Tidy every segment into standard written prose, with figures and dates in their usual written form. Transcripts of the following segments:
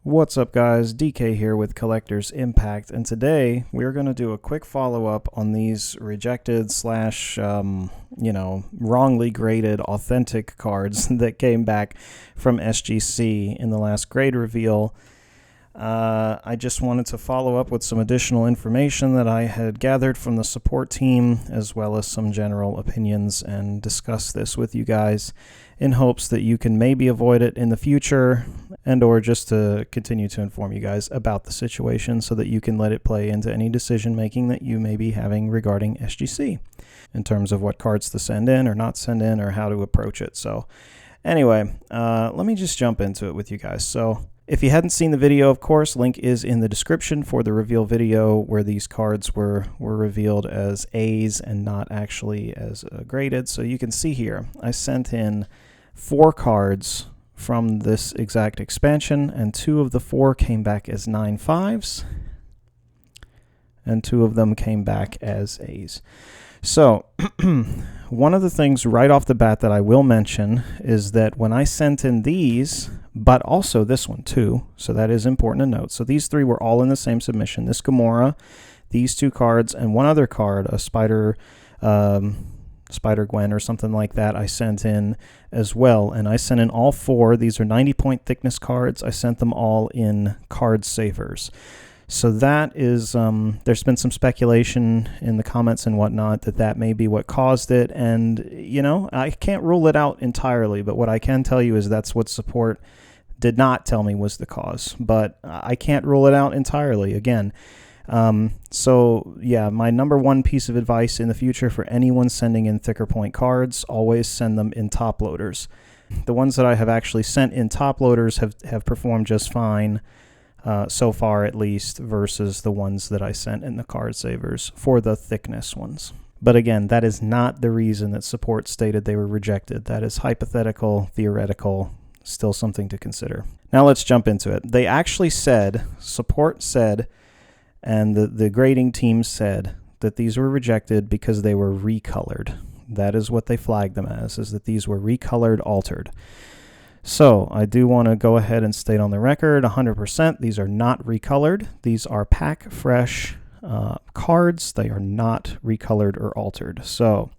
What's up, guys? DK here with Collector's Impact, and today we're going to do a quick follow-up on these rejected slash, wrongly graded authentic cards that came back from SGC in the last grade reveal. I just wanted to follow up with some additional information that I had gathered from the support team, as well as some general opinions, and discuss this with you guys in hopes that you can maybe avoid it in the future, and or just to continue to inform you guys about the situation so that you can let it play into any decision making that you may be having regarding SGC in terms of what cards to send in or not send in or how to approach it. So anyway, let me just jump into it with you guys. So if you hadn't seen the video, of course, link is in the description for the reveal video where these cards were revealed as A's and not actually as graded. So you can see here, I sent in 4 cards from this exact expansion, and 2 of the 4 came back as 9.5s, and 2 of them came back as A's. So one of the things right off the bat that I will mention is that when I sent in these, but also this one too, so that is important to note. So these 3 were all in the same submission. This Gamora, these 2 cards, and one other card, a Spider-Gwen or something like that, I sent in as well. And I sent in all 4. These are 90-point thickness cards. I sent them all in card savers. So that is, there's been some speculation in the comments and whatnot that may be what caused it. And, I can't rule it out entirely, but what I can tell you is that's what support did not tell me was the cause. But I can't rule it out entirely, again. So yeah, my number 1 piece of advice in the future for anyone sending in thicker point cards, always send them in top loaders. The ones that I have actually sent in top loaders have performed just fine, so far at least, versus the ones that I sent in the card savers for the thickness ones. But again, that is not the reason that support stated they were rejected. That is hypothetical, theoretical, still something to consider. Now let's jump into it. They actually said, support said, and the grading team said that these were rejected because they were recolored. That is what they flagged them as, is that these were recolored, altered. So I do want to go ahead and state on the record 100%, these are not recolored. These are pack fresh cards. They are not recolored or altered. So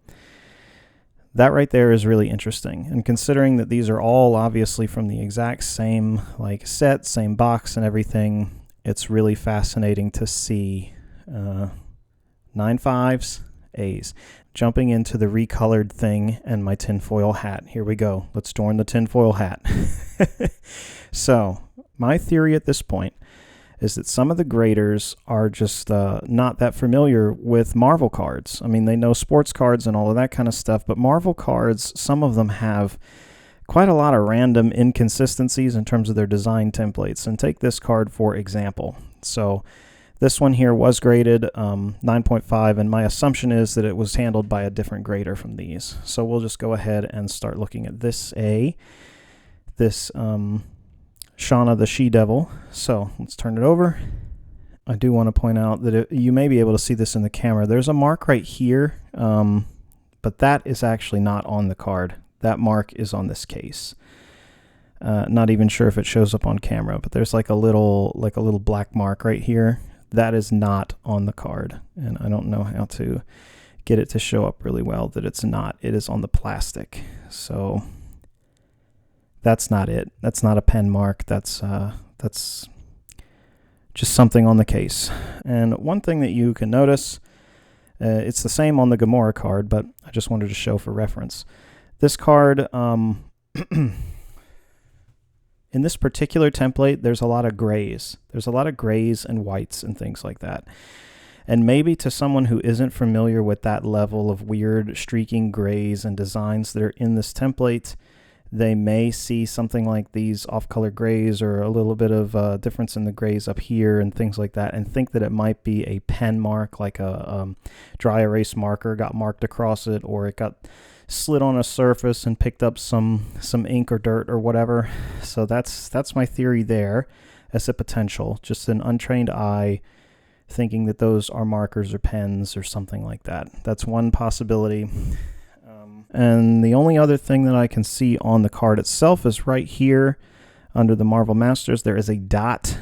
that right there is really interesting. And considering that these are all obviously from the exact same set, same box and everything, it's really fascinating to see 9.5s, A's. Jumping into the recolored thing and my tinfoil hat. Here we go. Let's adorn the tinfoil hat. So, my theory at this point is that some of the graders are just not that familiar with Marvel cards. I mean, they know sports cards and all of that kind of stuff, but Marvel cards, some of them have quite a lot of random inconsistencies in terms of their design templates. And take this card for example. So this one here was graded 9.5, and my assumption is that it was handled by a different grader from these. So we'll just go ahead and start looking at this this Shauna the She-Devil. So let's turn it over. I do want to point out that you may be able to see this in the camera. There's a mark right here, but that is actually not on the card. That mark is on this case. Not even sure if it shows up on camera, but there's like a little black mark right here. That is not on the card, and I don't know how to get it to show up really well that it's not. It is on the plastic, so that's not it. That's not a pen mark. That's just something on the case. And one thing that you can notice, it's the same on the Gamora card, but I just wanted to show for reference. This card, in this particular template, there's a lot of grays. There's a lot of grays and whites and things like that. And maybe to someone who isn't familiar with that level of weird streaking grays and designs that are in this template, they may see something like these off-color grays or a little bit of difference in the grays up here and things like that, and think that it might be a pen mark, like a dry erase marker got marked across it, or it got slid on a surface and picked up some ink or dirt or whatever. So that's my theory there as a potential, just an untrained eye thinking that those are markers or pens or something like that. That's one possibility. And the only other thing that I can see on the card itself is right here. under the Marvel Masters, there is a dot,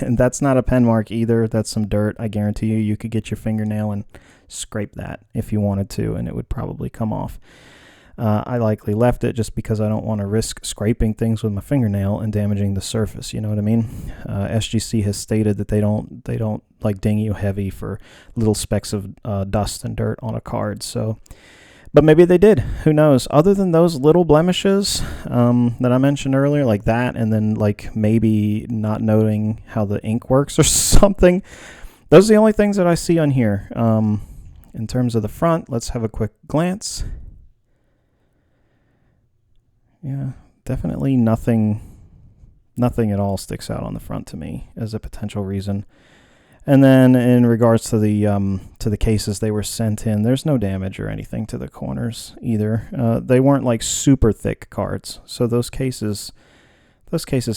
and that's not a pen mark either. That's some dirt. I guarantee you could get your fingernail and scrape that if you wanted to, and it would probably come off. I likely left it just because I don't want to risk scraping things with my fingernail and damaging the surface. You know what I mean? SGC has stated that they don't like ding you heavy for little specks of dust and dirt on a card. So, but maybe they did. Who knows? Other than those little blemishes that I mentioned earlier, like that, and then like maybe not knowing how the ink works or something. Those are the only things that I see on here. In terms of the front, let's have a quick glance. Yeah, definitely nothing at all sticks out on the front to me as a potential reason. And then in regards to the cases they were sent in, there's no damage or anything to the corners either. They weren't like super thick cards, so those cases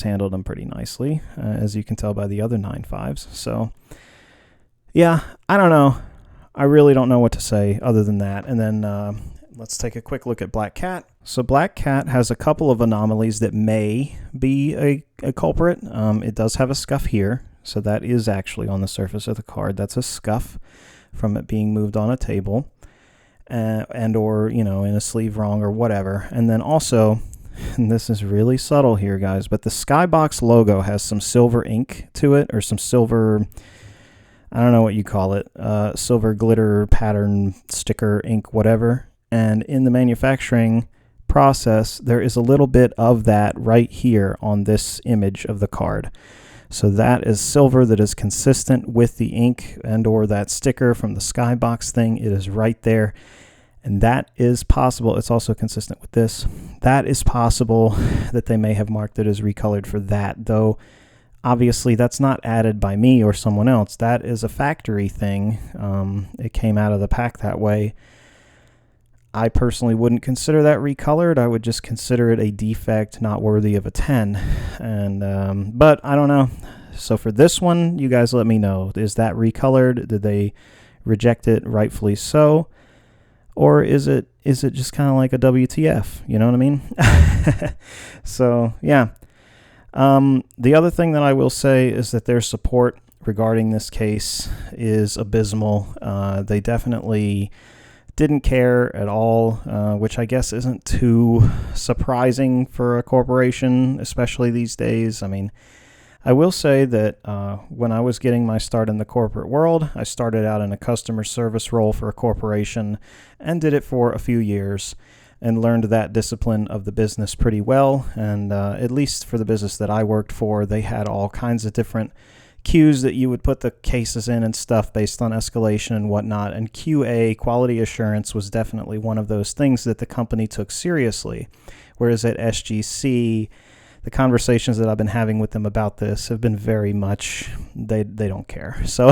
handled them pretty nicely, as you can tell by the other 9.5s. So yeah, I don't know. I really don't know what to say other than that. And then let's take a quick look at Black Cat. So Black Cat has a couple of anomalies that may be a culprit. It does have a scuff here, so that is actually on the surface of the card. That's a scuff from it being moved on a table, and or, you know, in a sleeve wrong or whatever. And then also, and this is really subtle here, guys, but the Skybox logo has some silver ink to it, or some silver, I don't know what you call it, silver glitter pattern sticker ink, whatever. And in the manufacturing process, there is a little bit of that right here on this image of the card. So that is silver that is consistent with the ink and or that sticker from the Skybox thing. It is right there. And that is possible. It's also consistent with this. That is possible that they may have marked it as recolored for that, though obviously that's not added by me or someone else. That is a factory thing. It came out of the pack that way. I personally wouldn't consider that recolored. I would just consider it a defect not worthy of a 10. And but I don't know. So for this one, you guys let me know. Is that recolored? Did they reject it rightfully so? Or is it just kind of like a WTF? You know what I mean? So, yeah. The other thing that I will say is that their support regarding this case is abysmal. They definitely didn't care at all, which I guess isn't too surprising for a corporation, especially these days. I mean, I will say that when I was getting my start in the corporate world, I started out in a customer service role for a corporation and did it for a few years and learned that discipline of the business pretty well. And at least for the business that I worked for, they had all kinds of different queues that you would put the cases in and stuff based on escalation and whatnot. And QA, quality assurance, was definitely one of those things that the company took seriously. Whereas at SGC, the conversations that I've been having with them about this have been very much, they don't care. So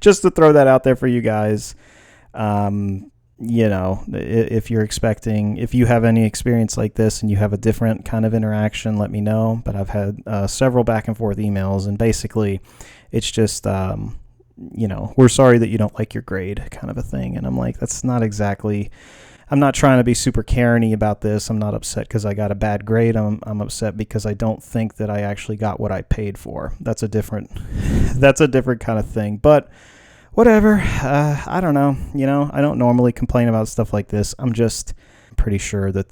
just to throw that out there for you guys, you know, if you have any experience like this and you have a different kind of interaction, let me know. But I've had several back and forth emails, and basically it's just, you know, we're sorry that you don't like your grade kind of a thing. And I'm like, that's not exactly, I'm not trying to be super Karen-y about this. I'm not upset because I got a bad grade. I'm upset because I don't think that I actually got what I paid for. That's a different kind of thing. But whatever. I don't know. You know, I don't normally complain about stuff like this. I'm just pretty sure that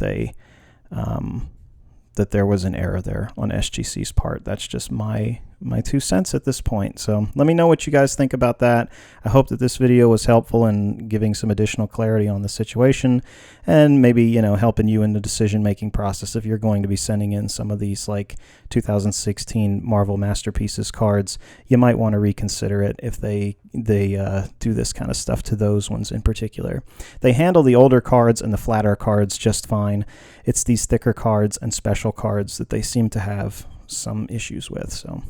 that there was an error there on SGC's part. That's just my 2 cents at this point. So let me know what you guys think about that. I hope that this video was helpful in giving some additional clarity on the situation, and maybe, you know, helping you in the decision-making process if you're going to be sending in some of these like 2016 Marvel Masterpieces cards. You might want to reconsider it if they do this kind of stuff to those ones in particular. They handle the older cards and the flatter cards just fine. It's these thicker cards and special cards that they seem to have some issues with. So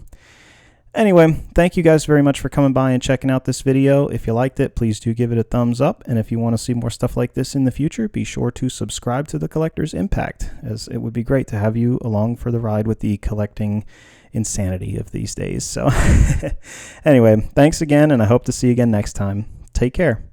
anyway, thank you guys very much for coming by and checking out this video. If you liked it, please do give it a thumbs up. And if you want to see more stuff like this in the future, be sure to subscribe to The Collector's Impact, as it would be great to have you along for the ride with the collecting insanity of these days. So anyway, thanks again, and I hope to see you again next time. Take care.